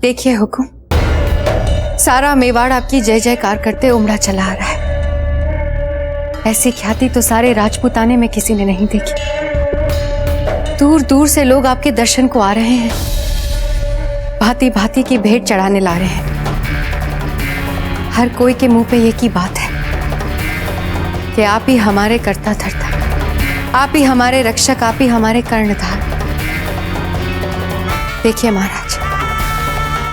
देखिए हुकुम, सारा मेवाड़ आपकी जय जयकार करते उमड़ा चला आ रहा है। ऐसी ख्याति तो सारे राजपूताने में किसी ने नहीं देखी। दूर दूर से लोग आपके दर्शन को आ रहे हैं, भांति भांति की भेंट चढ़ाने ला रहे हैं। हर कोई के मुंह पे एक ही बात है कि आप ही हमारे कर्ता धर्ता, आप ही हमारे रक्षक, आप ही हमारे कर्णधार। देखिए महाराज,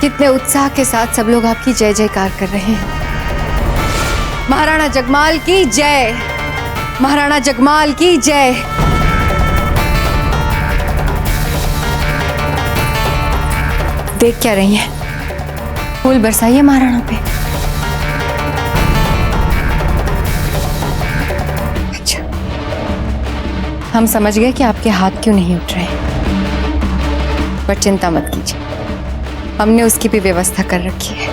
कितने उत्साह के साथ सब लोग आपकी जय जयकार कर रहे हैं। महाराणा जगमाल की जय, महाराणा जगमाल की जय। देख क्या रही हैं? फूल बरसाइए महाराणा पे। अच्छा, हम समझ गए कि आपके हाथ क्यों नहीं उठ रहे, पर चिंता मत कीजिए, हमने उसकी भी व्यवस्था कर रखी है।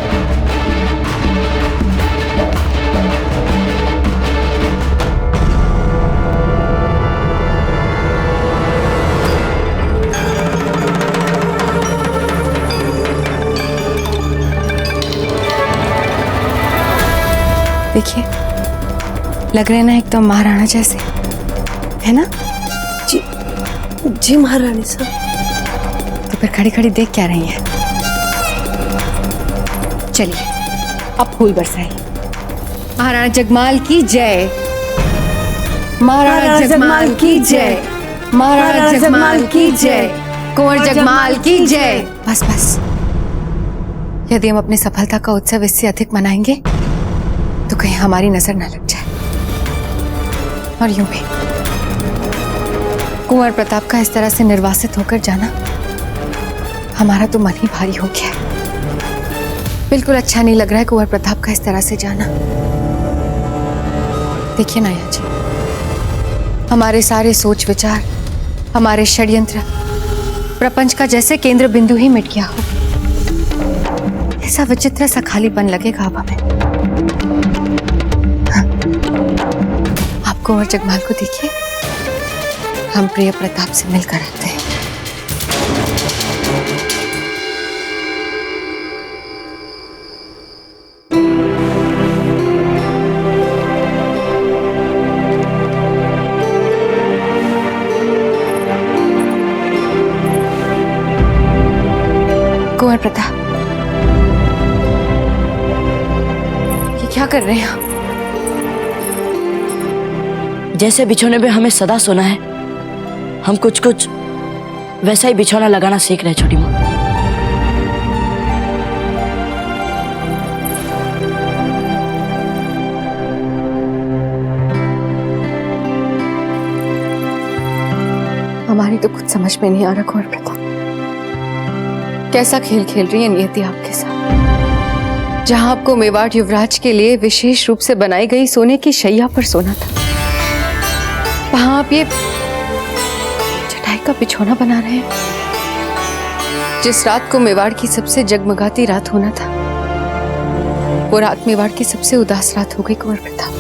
देखिए, लग रहे ना एकदम महाराणा जैसे, है ना? जी जी महारानी साहब। तो फिर खड़ी खड़ी देख क्या रही हैं? चलिए अब फूल बरसाइए। महाराणा जगमाल की जय, महाराणा जगमाल की जय, महाराणा जगमाल की जय, कुंवर जगमाल की जय। बस बस, यदि हम अपनी सफलता का उत्सव इससे अधिक मनाएंगे तो कहीं हमारी नजर न लग जाए। और यूं भी कुंवर प्रताप का इस तरह से निर्वासित होकर जाना हमारा तो मन ही भारी हो गया है। बिल्कुल अच्छा नहीं लग रहा है कुंवर प्रताप का इस तरह से जाना। देखिए नाया जी, हमारे सारे सोच विचार, हमारे षड्यंत्र, प्रपंच का जैसे केंद्र बिंदु ही मिट गया हो। ऐसा विचित्र सा खालीपन लगेगा अब हमें। आप कुंवर जगमाल को देखिए, हम प्रिय प्रताप से मिलकर आते हैं। कुंवर प्रताप, ये क्या कर रहे हैं आप? जैसे बिछौने पे हमें सदा सोना है, हम कुछ कुछ वैसा ही बिछौना लगाना सीख रहे हैं छोटी माँ। हमारी तो कुछ समझ में नहीं आ रहा कुंवर प्रताप, कैसा खेल खेल रही है नियति आपके साथ। जहां आपको मेवाड़ युवराज के लिए विशेष रूप से बनाई गई सोने की शैया पर सोना था, वहां आप ये चटाई का बिछौना बना रहे हैं। जिस रात को मेवाड़ की सबसे जगमगाती रात होना था, वो रात मेवाड़ की सबसे उदास रात हो गई कुंवर प्रताप।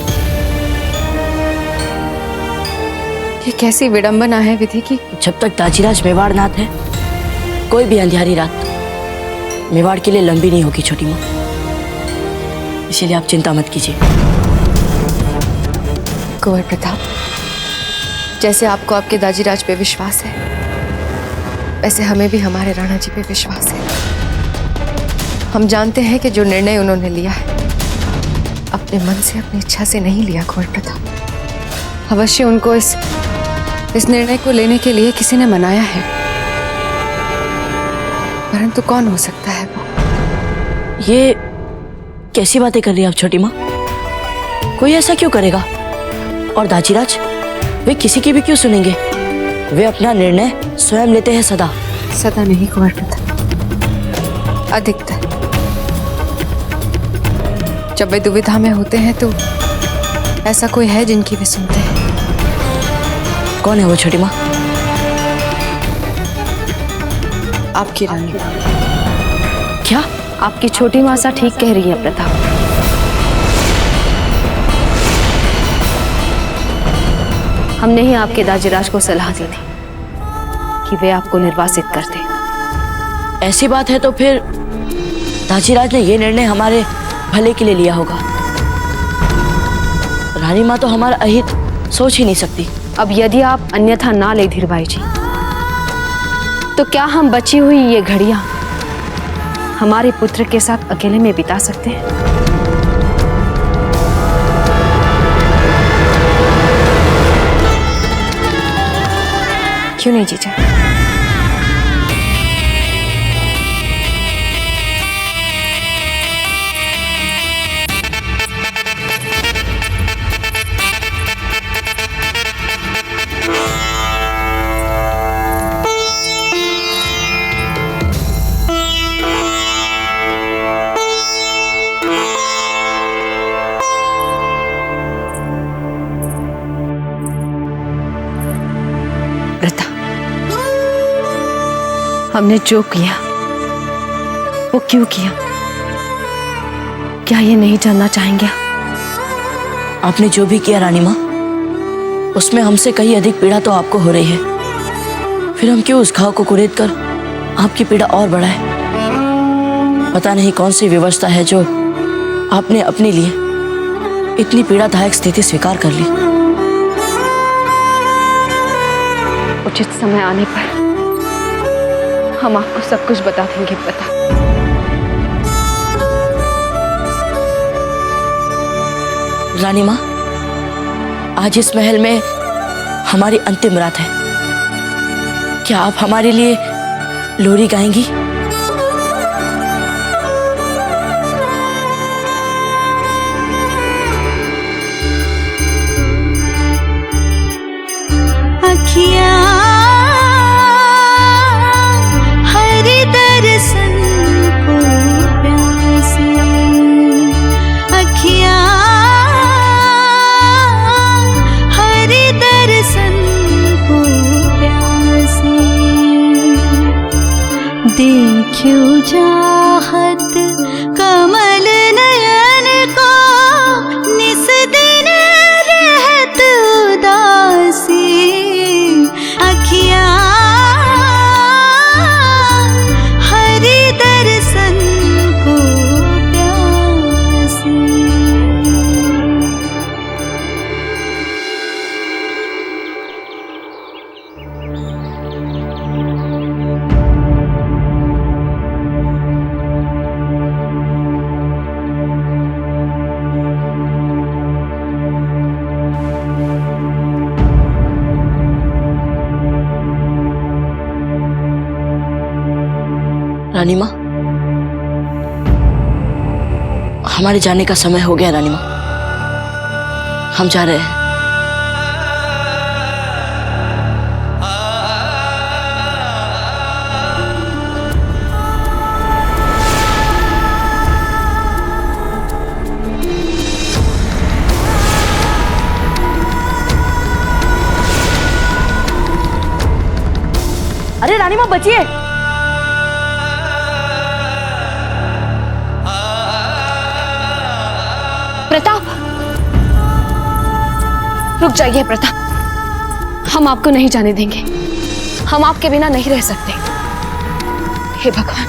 ये कैसी विडंबना है विधि की। जब तक दाजीराज मेवाड़ नाथ है, कोई भी अंधियारी रात मेवाड़ के लिए लंबी नहीं होगी छोटी माँ। इसीलिए आप चिंता मत कीजिए। कुंवर प्रताप, जैसे आपको आपके दाजीराज पे विश्वास है, वैसे हमें भी हमारे राणा जी पे विश्वास है। हम जानते हैं कि जो निर्णय उन्होंने लिया है, अपने मन से, अपनी इच्छा से नहीं लिया कुंवर प्रताप। अवश्य उनको इस निर्णय को लेने के लिए किसी ने मनाया है, परंतु कौन हो सकता है वो? ये कैसी बातें कर रही हैं आप छोटी माँ? कोई ऐसा क्यों करेगा? और दाजीराज, वे किसी की भी क्यों सुनेंगे? वे अपना निर्णय स्वयं लेते हैं सदा। सदा नहीं कुंवर प्रताप, अधिकतर। जब वे दुविधा में होते हैं तो ऐसा कोई है जिनकी वे सुनते हैं। कौन है वो छोटी माँ? आपकी रानी। क्या? आपकी छोटी माँ सा ठीक कह रही है प्रताप। हमने ही आपके दाजीराज को सलाह दी थी कि वे आपको निर्वासित कर दें। ऐसी बात है तो फिर दाजीराज ने ये निर्णय हमारे भले के लिए लिया होगा। रानी माँ तो हमारा अहित सोच ही नहीं सकती। अब यदि आप अन्यथा ना ले धीरबाई जी, तो क्या हम बची हुई ये घड़ियां हमारे पुत्र के साथ अकेले में बिता सकते हैं? क्यों नहीं जीजा? व्रता, हमने जो किया वो क्यों किया, क्या ये नहीं जानना चाहेंगे? आपने जो भी किया रानी माँ, उसमें हमसे कहीं अधिक पीड़ा तो आपको हो रही है। फिर हम क्यों उस घाव को कुरेद कर आपकी पीड़ा और बढ़ाए? पता नहीं कौन सी व्यवस्था है जो आपने अपने लिए इतनी पीड़ादायक स्थिति स्वीकार कर ली। उचित समय आने पर हम आपको सब कुछ बता देंगे व्रता। रानी माँ, आज इस महल में हमारी अंतिम रात है। क्या आप हमारे लिए लोरी गाएंगी? हरि दर्शन को प्यासी, अखियाँ हरि दर्शन को प्यासी, देखियो चाहत कमल नयन को, निस दिन रहत उदासी, अखियाँ हरि दर्शन को प्यासी। रानी माँ, हमारे जाने का समय हो गया। रानी माँ, हम जा रहे हैं। अरे रानी माँ बचिए। प्रताप, रुक जाइए प्रताप, हम आपको नहीं जाने देंगे। हम आपके बिना नहीं रह सकते। हे भगवान,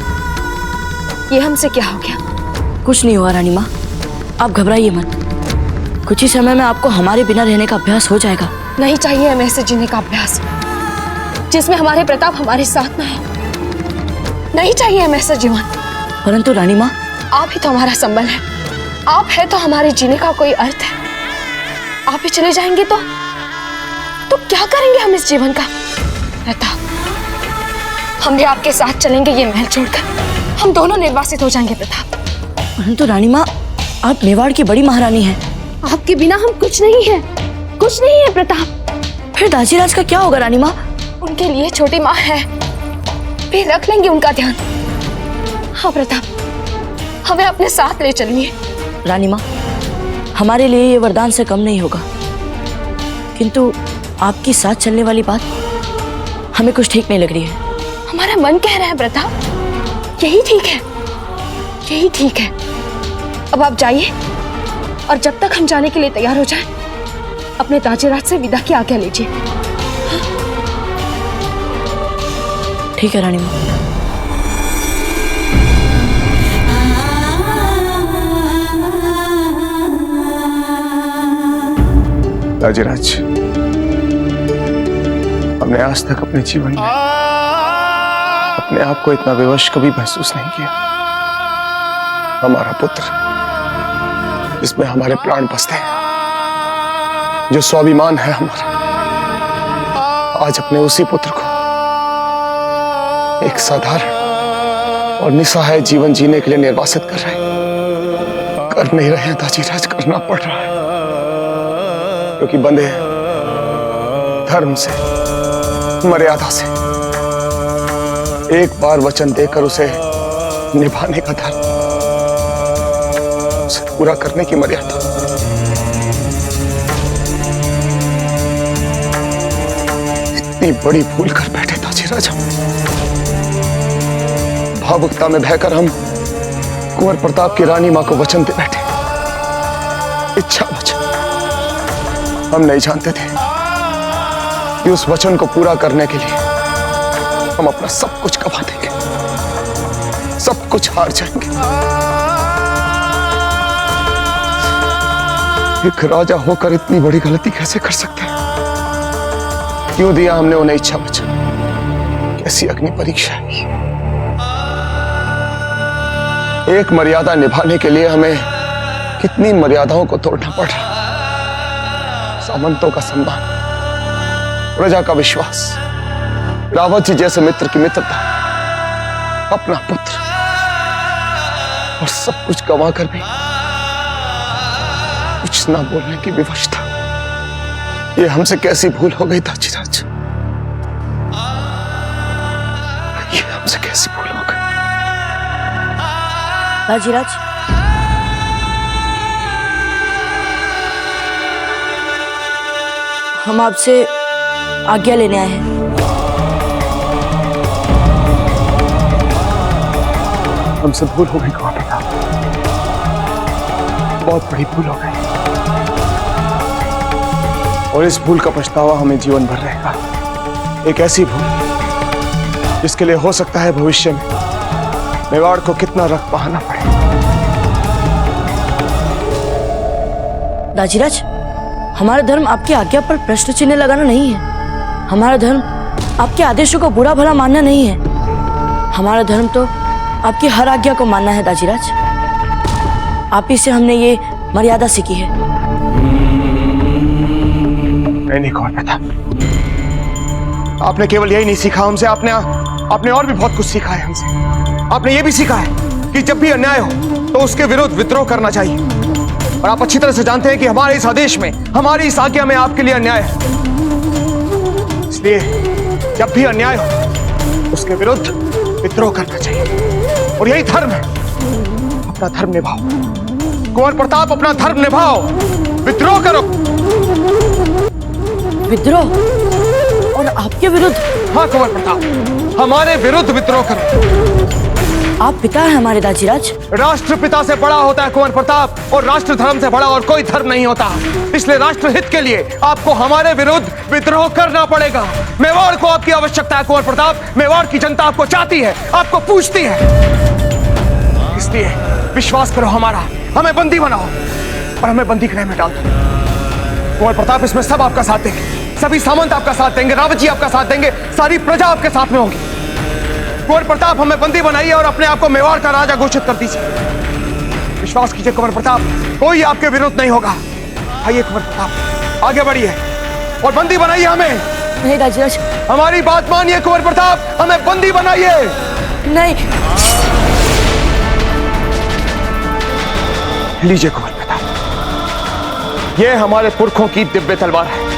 ये हमसे क्या हो गया? कुछ नहीं हुआ रानी माँ, आप घबराइए मत। कुछ ही समय में आपको हमारे बिना रहने का अभ्यास हो जाएगा। नहीं चाहिए हमें ऐसे जीने का अभ्यास जिसमें हमारे प्रताप हमारे साथ ना हो। नहीं चाहिए हमें ऐसा जीवन। परंतु रानी माँ, आप ही तो हमारा संबल है। आप है तो हमारे जीने का कोई अर्थ है। आप ही चले जाएंगे तो क्या करेंगे हम इस जीवन का? प्रताप, हम भी आपके साथ चलेंगे ये महल छोड़कर। हम दोनों निर्वासित हो जाएंगे प्रताप। परंतु रानी माँ, आप मेवाड़ की बड़ी महारानी हैं। आपके बिना हम कुछ नहीं है, कुछ नहीं है प्रताप। फिर दाजीराज का क्या होगा रानी माँ? उनके लिए छोटी माँ है, फिर रख लेंगे उनका ध्यान। हाँ प्रताप, हमें अपने साथ ले चलिए। रानी माँ, हमारे लिए ये वरदान से कम नहीं होगा, किंतु आपकी साथ चलने वाली बात हमें कुछ ठीक नहीं लग रही है। हमारा मन कह रहा है प्रताप, यही ठीक है, यही ठीक है। अब आप जाइए और जब तक हम जाने के लिए तैयार हो जाएं, अपने दाजीराज से विदा की आज्ञा लीजिए। ठीक है रानी माँ। दाजीराज, हमने आज तक अपने जीवन में अपने आप को इतना विवश कभी महसूस नहीं किया। हमारा पुत्र, जिसमें हमारे प्राण बसते हैं, जो स्वाभिमान है हमारा, आज अपने उसी पुत्र को एक साधारण और निस्सहाय जीवन जीने के लिए निर्वासित कर रहे हैं। कर नहीं रहे हैं दाजीराज, करना पड़ रहा है, क्योंकि बंधे हैं धर्म से, मर्यादा से। एक बार वचन देकर उसे निभाने का धर्म, उसे पूरा करने की मर्यादा। इतनी बड़ी भूल कर बैठे दाजीराज हम। भावुकता में बहकर हम कुंवर प्रताप की रानी मां को वचन दे बैठे, इच्छा वचन। हम नहीं जानते थे कि उस वचन को पूरा करने के लिए हम अपना सब कुछ गंवा देंगे, सब कुछ हार जाएंगे। एक राजा होकर इतनी बड़ी गलती कैसे कर सकते हैं? क्यों दिया हमने उन्हें इच्छा वचन? कैसी अग्नि परीक्षा है। एक मर्यादा निभाने के लिए हमें कितनी मर्यादाओं को तोड़ना पड़ रहा। सामंतों का सम्मान, प्रजा का विश्वास, रावत जी जैसे मित्र की मित्रता, अपना पुत्र, और सब कुछ गंवा कर भी कुछ ना बोलने की विवशता। ये हमसे कैसी भूल हो गई दाजीराज, ये हमसे कैसी भूल हो गई। दाजीराज, हम आपसे आज्ञा लेने आए हैं। हमसे भूल हो गई कुंवर प्रताप, बहुत बड़ी भूल हो गई, और इस भूल का पछतावा हमें जीवन भर रहेगा। एक ऐसी भूल जिसके लिए हो सकता है भविष्य में मेवाड़ को कितना रक्त बहाना पड़े। दाजीराज, हमारा धर्म आपकी आज्ञा पर प्रश्न चिन्ह लगाना नहीं है। हमारा धर्म आपके आदेशों को बुरा भला मानना नहीं है। हमारा धर्म तो आपकी हर आज्ञा को मानना है दाजीराज। आप ही से हमने ये मर्यादा सीखी है। नहीं कुंवर प्रताप, आपने केवल यही नहीं सीखा हमसे, आपने और भी बहुत कुछ सीखा है हमसे। आपने ये भी सीखा है कि जब भी अन्याय हो तो उसके विरुद्ध विद्रोह करना चाहिए। और आप अच्छी तरह से जानते हैं कि हमारे इस आदेश में, हमारी इस आज्ञा में आपके लिए अन्याय है। इसलिए जब भी अन्याय हो उसके विरुद्ध विद्रोह करना चाहिए, और यही धर्म है। अपना धर्म निभाओ कुंवर प्रताप, अपना धर्म निभाओ, विद्रोह करो। विद्रोह? और आपके विरुद्ध? हाँ कुंवर प्रताप, हमारे विरुद्ध विद्रोह करो। आप पिता हैं हमारे दाजीराज। राष्ट्रपिता से बड़ा होता है कुंवर प्रताप, और राष्ट्र धर्म से बड़ा और कोई धर्म नहीं होता। इसलिए राष्ट्र हित के लिए आपको हमारे विरुद्ध विद्रोह करना पड़ेगा। मेवाड़ को आपकी आवश्यकता है कुंवर प्रताप। मेवाड़ की जनता आपको चाहती है, आपको पूछती है। इसलिए विश्वास करो हमारा, हमें बंदी बनाओ और हमें बंदी गृह में डाल दो। कुंवर प्रताप, इसमें सब आपका साथ देंगे, सभी सामंत आपका साथ देंगे, रावत जी आपका साथ देंगे, सारी प्रजा आपके साथ में होगी। कुंवर प्रताप, हमें बंदी बनाइए और अपने आप को मेवाड़ का राजा घोषित कर दीजिए। विश्वास कीजिए कुंवर प्रताप, कोई आपके विरुद्ध नहीं होगा। आइए कुंवर प्रताप, आगे बढ़िए और बंदी बनाइए हमें। नहीं दाजीराज, हमारी बात मानिए कुंवर प्रताप, हमें बंदी बनाइए। नहीं। लीजिए कुंवर प्रताप, यह हमारे पुरखों की दिव्य तलवार है।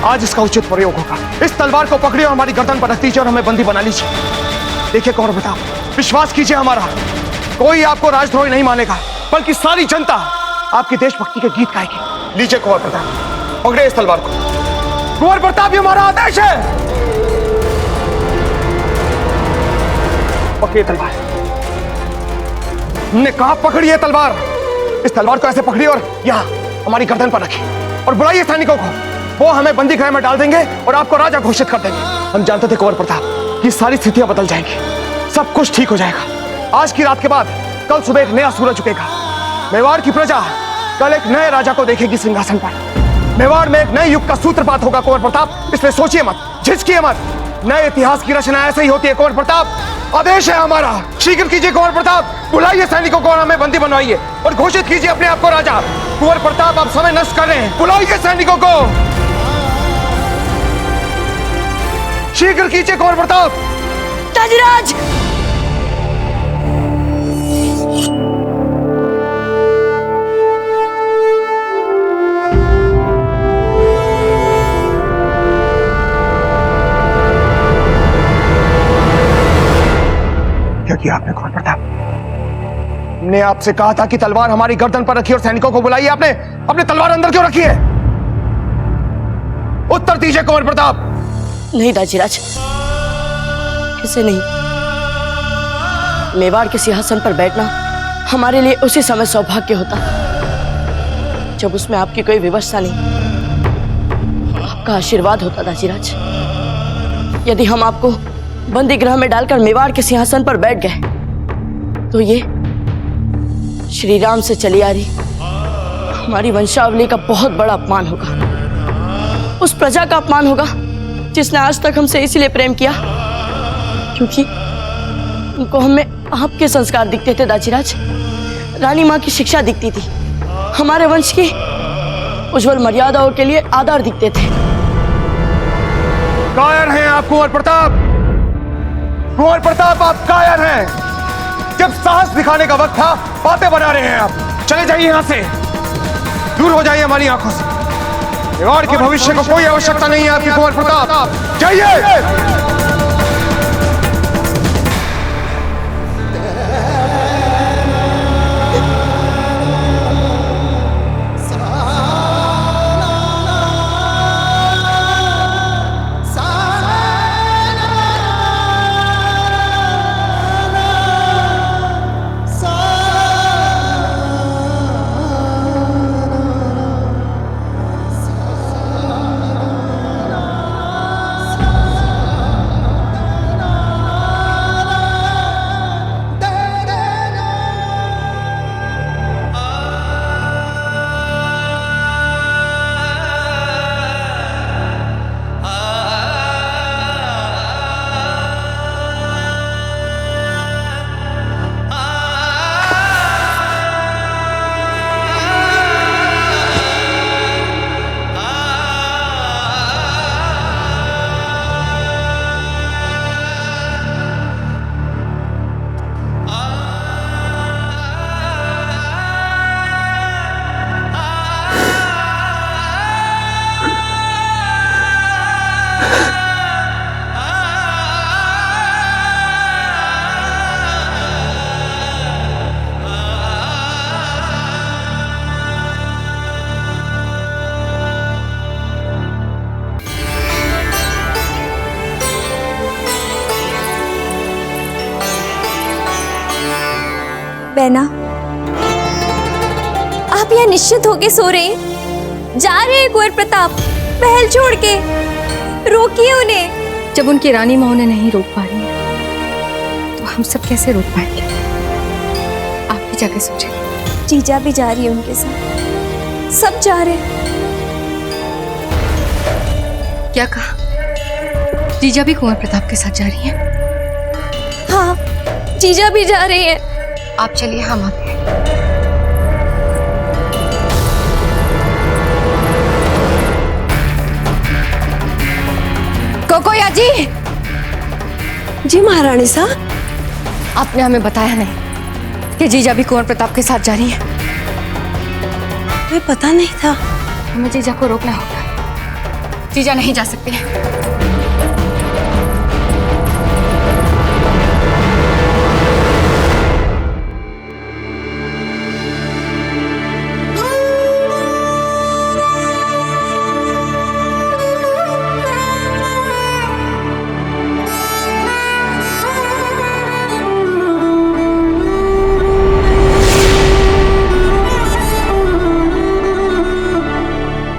आज इसका उचित प्रयोग होगा। इस तलवार को पकड़िए और हमारी गर्दन पर रख दीजिए और हमें बंदी बना लीजिए। देखिए कुंवर प्रताप, विश्वास कीजिए हमारा, कोई आपको राजद्रोही नहीं मानेगा, बल्कि सारी जनता आपकी देशभक्ति के गीत गाएगी। लीजिए कुंवर प्रताप, पकड़े इस तलवार को। कुंवर प्रताप, ये हमारा आदेश है। पकड़िए तलवार, हमने कहा पकड़िए तलवार। इस तलवार को ऐसे पकड़िए और यहाँ हमारी गर्दन पर रखिए और बुलाइए सैनिकों को। वो हमें बंदी गृह में डाल देंगे और आपको राजा घोषित कर देंगे। हम जानते थे कुंवर प्रताप कि सारी स्थितियां बदल जाएंगी, सब कुछ ठीक हो जाएगा। आज की रात के बाद कल सुबह एक नया सूरज उगेगा। मेवाड़ की प्रजा कल एक नए राजा को देखेगी सिंहासन पर। मेवाड़ में एक नए युग का सूत्रपात होगा कुंवर प्रताप, इसलिए सोचिए मत, झिझकिए मत। नए इतिहास की रचना ऐसे ही होती है कुंवर प्रताप। आदेश है हमारा, शीघ्र कीजिए कुंवर प्रताप, बुलाइए सैनिकों को और हमें बंदी बनवाइए और घोषित कीजिए अपने आप को राजा। कुंवर प्रताप आप समय नष्ट कर रहे हैं, बुलाइए सैनिकों को, शीघ्र कीजिए कुंवर प्रताप। दाजीराज! क्या किया आपने कुंवर प्रताप? हमने आपसे कहा था कि तलवार हमारी गर्दन पर रखी और सैनिकों को बुलाइए, आपने अपनी तलवार अंदर क्यों रखी है? उत्तर दीजिए कुंवर प्रताप। नहीं दाजीराज, ऐसे नहीं। मेवाड़ के सिंहासन पर बैठना हमारे लिए उसी समय सौभाग्य होता जब उसमें आपकी कोई व्यवस्था नहीं, आपका आशीर्वाद होता दाजीराज। यदि हम आपको बंदी गृह में डालकर मेवाड़ के सिंहासन पर बैठ गए तो ये श्री राम से चली आ रही हमारी वंशावली का बहुत बड़ा अपमान होगा। उस प्रजा का अपमान होगा जिसने आज तक हमसे इसलिए प्रेम किया क्योंकि उनको हमें आपके संस्कार दिखते थे दाजीराज। रानी माँ की शिक्षा दिखती थी, हमारे वंश की उज्जवल मर्यादाओं के लिए आधार दिखते थे। कायर हैं आप कुंवर प्रताप, कुंवर प्रताप आप कायर हैं। जब साहस दिखाने का वक्त था बातें बना रहे हैं आप। चले जाइए यहां से, दूर हो जाइए हमारी आंखों से। मेवाड़ के भविष्य को कोई आवश्यकता नहीं है आपकी कुंवर प्रताप, जाइए। बहना, आप यहाँ निश्चित होके सो रहे हैं? जा रहे हैं कुंवर प्रताप महल छोड़ के, रोकिए उन्हें। जब उनकी रानी माँ उन्हें नहीं रोक पा रही है तो हम सब कैसे रोक पाएंगे? आप भी जाके सोचिए। जीजा भी जा रही है उनके साथ, सब जा रहे हैं। क्या कहा? जीजा भी कुंवर प्रताप के साथ जा रही हैं? हाँ, जीजा भी जा रही है। आप चलिए, हम आते हैं। कोकोया जी। जी महारानी साहब। आपने हमें बताया नहीं कि जीजा भी कुंवर प्रताप के साथ जा रही है। मुझे पता नहीं था। हमें जीजा को रोकना होगा। जीजा नहीं जा सकते हैं।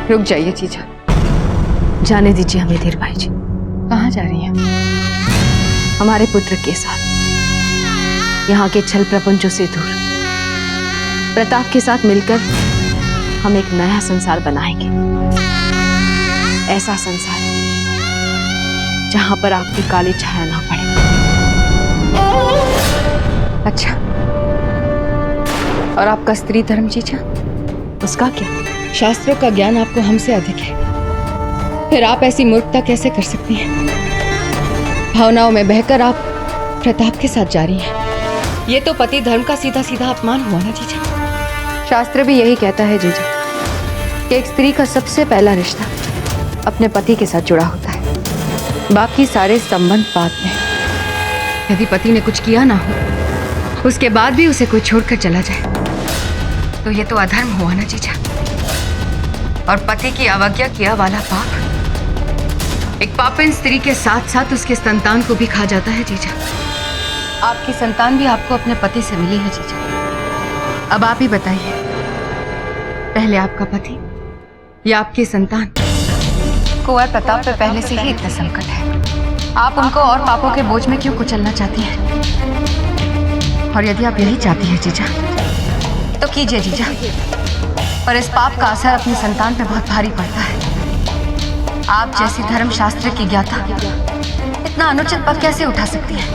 रुक जाइए जीजा, जाने दीजिए हमें धीर भाई जी। कहाँ जा रही हैं? हमारे पुत्र के साथ, यहाँ के छल प्रपंचों से दूर, प्रताप के साथ मिलकर हम एक नया संसार बनाएंगे। ऐसा संसार जहां पर आपकी काली छाया ना पड़े। अच्छा, और आपका स्त्री धर्म जीजा? उसका क्या? शास्त्रों का ज्ञान आपको हमसे अधिक है, फिर आप ऐसी मूर्खता कैसे कर सकती हैं? भावनाओं में बहकर आप प्रताप के साथ जा रही हैं। ये तो पति धर्म का सीधा सीधा अपमान हुआ ना जीजा। शास्त्र भी यही कहता है जीजा कि एक स्त्री का सबसे पहला रिश्ता अपने पति के साथ जुड़ा होता है, बाकी सारे संबंध बाद में। यदि पति ने कुछ किया ना हो, उसके बाद भी उसे कोई छोड़कर चला जाए, तो ये तो अधर्म हुआ ना जीजा। और पति की अवज्ञा किया वाला पाप एक पापिन स्त्री के साथ साथ उसके संतान को भी खा जाता है जीजा। आपकी संतान भी आपको अपने पति से मिली है जीजा। अब आप ही बताइए, पहले आपका पति या आपकी संतान? कुंवर प्रताप पे पहले से ही इतना संकट है, आप उनको और पापों के बोझ में क्यों कुचलना चाहती हैं? और यदि आप यही चाहती हैं जीजा, तो कीजिए जीजा, पर इस पाप का असर अपनी संतान पे बहुत भारी पड़ता है। आप जैसी धर्मशास्त्र की ज्ञाता इतना अनुचित पद कैसे उठा सकती है?